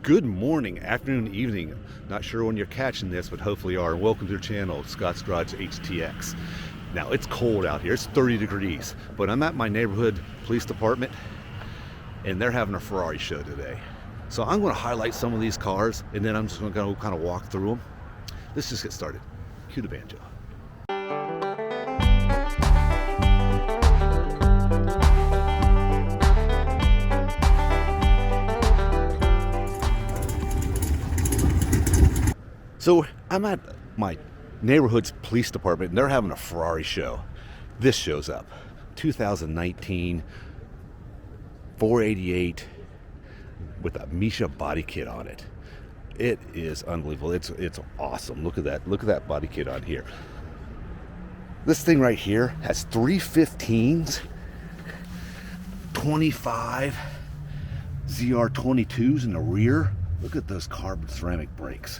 Good morning, afternoon, evening. Not sure when you're catching this, but hopefully you are. And welcome to the channel, Scott's Garage HTX. Now, it's cold out here. It's 30 degrees, but I'm at my neighborhood police department, and they're having a Ferrari show today. So I'm going to highlight some of these cars, and then I'm just going to kind of walk through them. Let's just get started. Cue the banjo. So I'm at my neighborhood's police department, and they're having a Ferrari show. This shows up. 2019 488 with a Misha body kit on it. It is unbelievable. It's awesome. Look at that. Look at that body kit on here. This thing right here has 315s, 25 ZR22s in the rear. Look at those carbon ceramic brakes.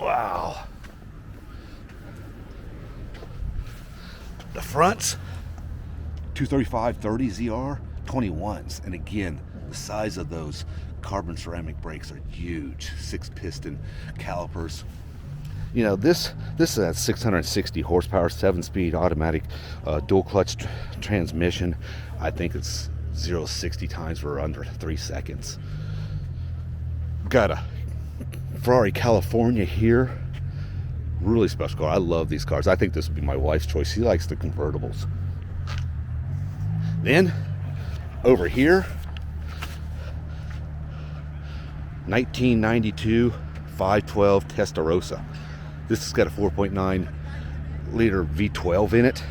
Wow. The fronts, 235/30 ZR 21s, and again, the size of those carbon ceramic brakes are huge. 6-piston calipers. You know, this is a 660 horsepower, 7-speed automatic dual clutch transmission. I think it's 0 to 60 times for under 3 seconds. Got a Ferrari California here. Really special car. I love these cars. I think this would be my wife's choice. She likes the convertibles. Then over here, 1992 512 Testarossa. This has got a 4.9 liter V12 in it.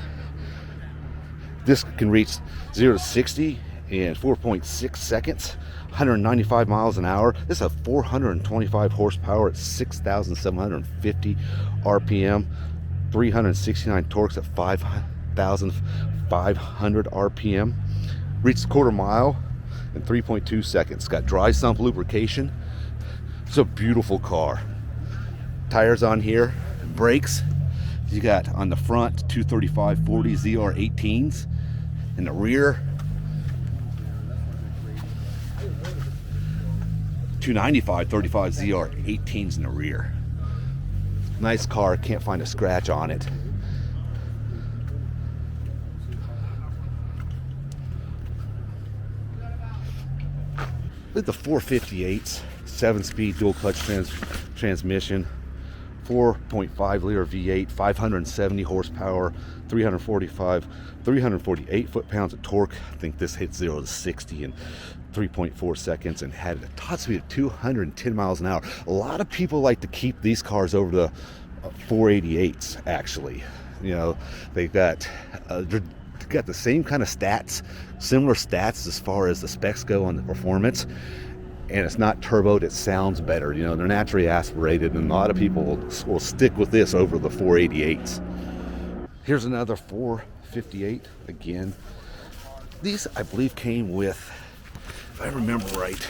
This can reach 0 to 60 in 4.6 seconds. 195 miles an hour. This is a 425 horsepower at 6,750 RPM, 369 torques at 5,500 RPM. Reached a quarter mile in 3.2 seconds. Got dry sump lubrication. It's a beautiful car. Tires on here, brakes. You got on the front 235/40 ZR18s. In the rear, 295/35 ZR18s in the rear. Nice car, can't find a scratch on it. Look at the 458s, 7-speed dual clutch transmission, 4.5 liter V8, 570 horsepower, 348 foot-pounds of torque. I think this hit 0 to 60 in 3.4 seconds and had a top speed of 210 miles an hour. A lot of people like to keep these cars over the 488s, actually. You know, they've got the same kind of stats, similar stats as far as the specs go on the performance, and it's not turboed. It sounds better. You know, they're naturally aspirated, and a lot of people will stick with this over the 488s. Here's another 458 again. These, I believe, came with, if I remember right,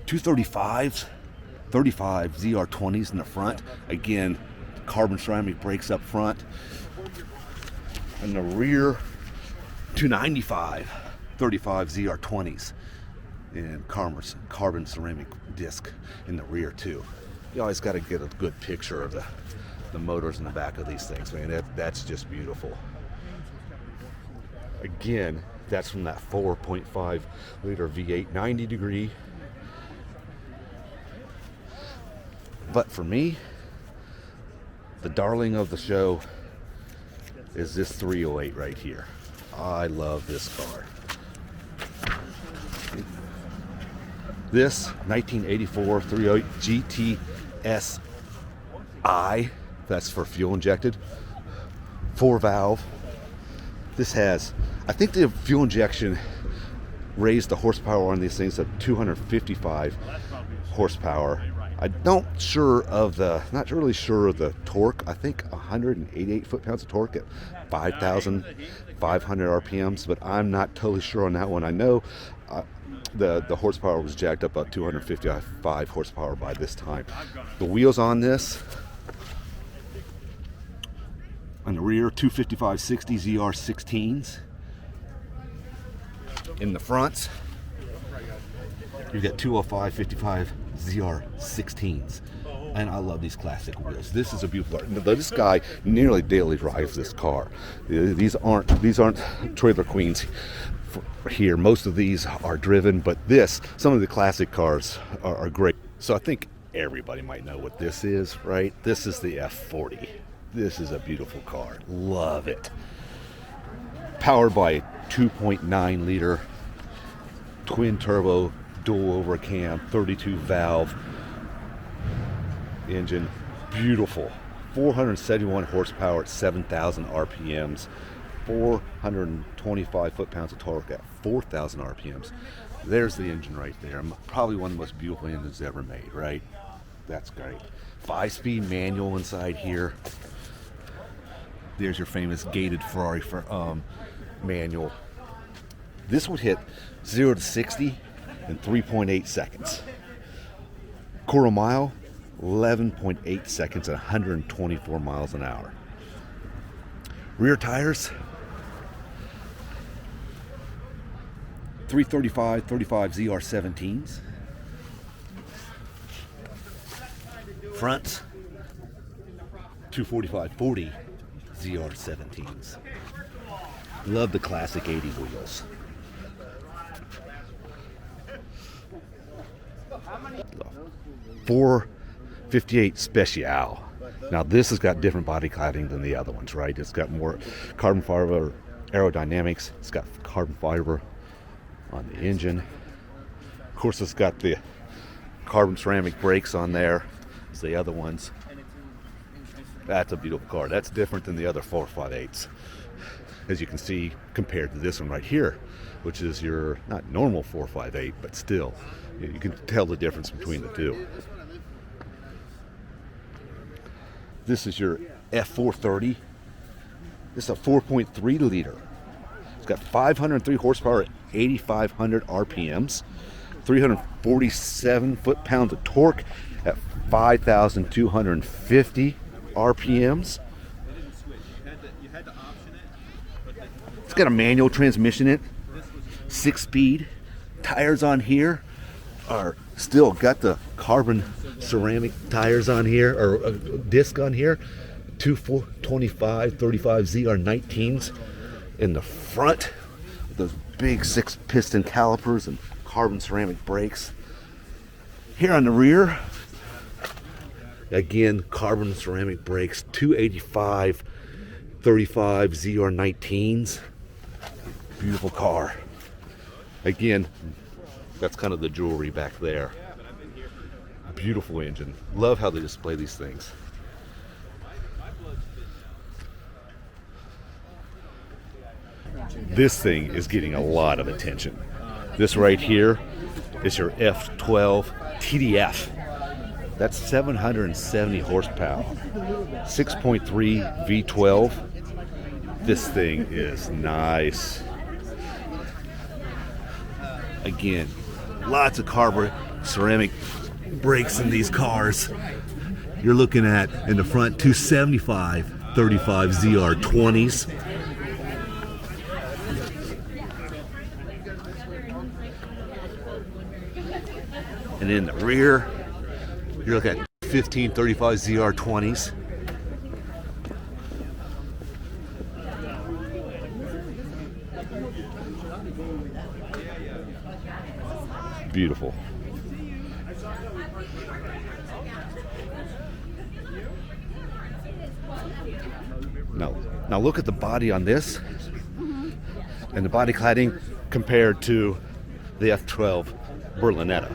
235s, 35 ZR20s in the front. Again, carbon ceramic brakes up front. In the rear, 295 35 ZR20s and carbon ceramic disc in the rear too. You always got to get a good picture of the motors in the back of these things, man. That's just beautiful. Again, that's from that 4.5 liter V8, 90 degree. But for me, the darling of the show is this 308 right here. I love this car. This 1984 308 GTSI, that's for fuel injected, 4-valve. This has, I think the fuel injection raised the horsepower on these things to 255 horsepower. Not really sure of the torque. I think 188 foot-pounds of torque at 5,500 RPMs, but I'm not totally sure on that one. I know the horsepower was jacked up about 255 horsepower by this time. The wheels on this, on the rear, 255/60 ZR16s. In the front, You've got 205 55 ZR16s. And I love these classic wheels. This is a beautiful car. This guy nearly daily drives this car. These aren't trailer queens here. Most of these are driven, but some of the classic cars are great. So I think everybody might know what this is, right? This is the F40. This is a beautiful car. Love it. Powered by a 2.9 liter twin turbo dual over cam 32 valve engine. Beautiful. 471 horsepower at 7,000 RPMs. 425 foot-pounds of torque at 4,000 RPMs. There's the engine right there. Probably one of the most beautiful engines ever made, right? That's great. 5-speed manual inside here. There's your famous gated Ferrari manual. This would hit 0 to 60 in 3.8 seconds. Quarter mile, 11.8 seconds at 124 miles an hour. Rear tires, 335 ZR17s. Fronts, 245/40 ZR17s. Love the classic 80 wheels. 458 Special. Now this has got different body cladding than the other ones, right? It's got more carbon fiber aerodynamics. It's got carbon fiber on the engine. Of course, it's got the carbon ceramic brakes on there as the other ones. That's a beautiful car. That's different than the other 458s, as you can see, compared to this one right here, which is your not normal 458, but still you can tell the difference between the two. This is your F430. This is a 4.3 liter. It's got 503 horsepower at 8,500 RPMs, 347 foot-pounds of torque at 5,250 RPMs. It's got a manual transmission in it, 6-speed. Tires on here are still got the carbon ceramic tires on here, or disc on here. 225 35 ZR19s in the front, with those big 6-piston calipers and carbon ceramic brakes. Here on the rear, again, carbon ceramic brakes, 285 35 ZR19s. Beautiful car. Again, that's kind of the jewelry back there. Beautiful engine. Love how they display these things. This thing is getting a lot of attention. This right here is your F12 TDF. That's 770 horsepower, 6.3 V12. This thing is nice. Again, lots of carbon ceramic brakes in these cars. You're looking at, in the front, 275 35 ZR20s. And in the rear, you're looking at 1535 ZR20s. Beautiful. Now look at the body on this and the body cladding compared to the F12 Berlinetta.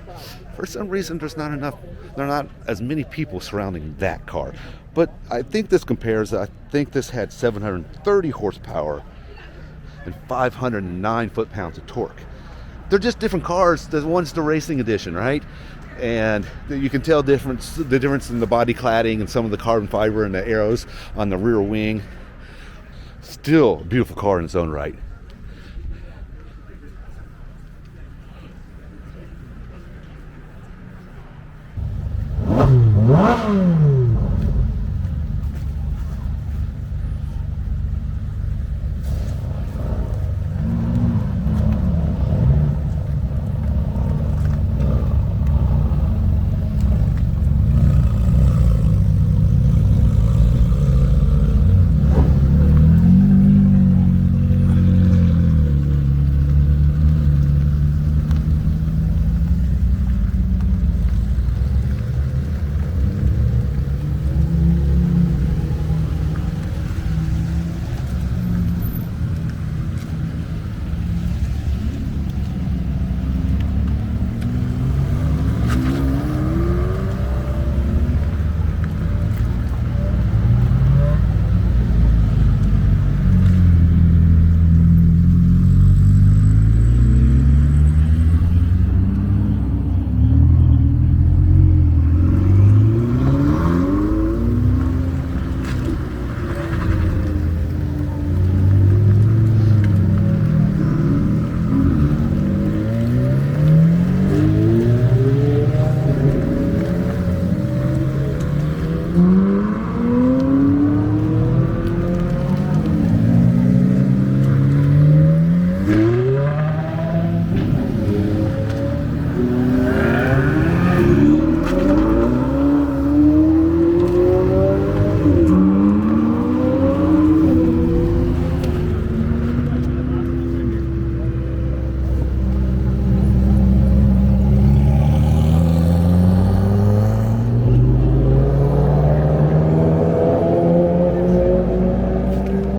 For some reason, there are not as many people surrounding that car. But I think this compares. I think this had 730 horsepower and 509 foot-pounds of torque. They're just different cars. The one's the racing edition, right? And you can tell the difference in the body cladding and some of the carbon fiber and the arrows on the rear wing. Still a beautiful car in its own right. Wow.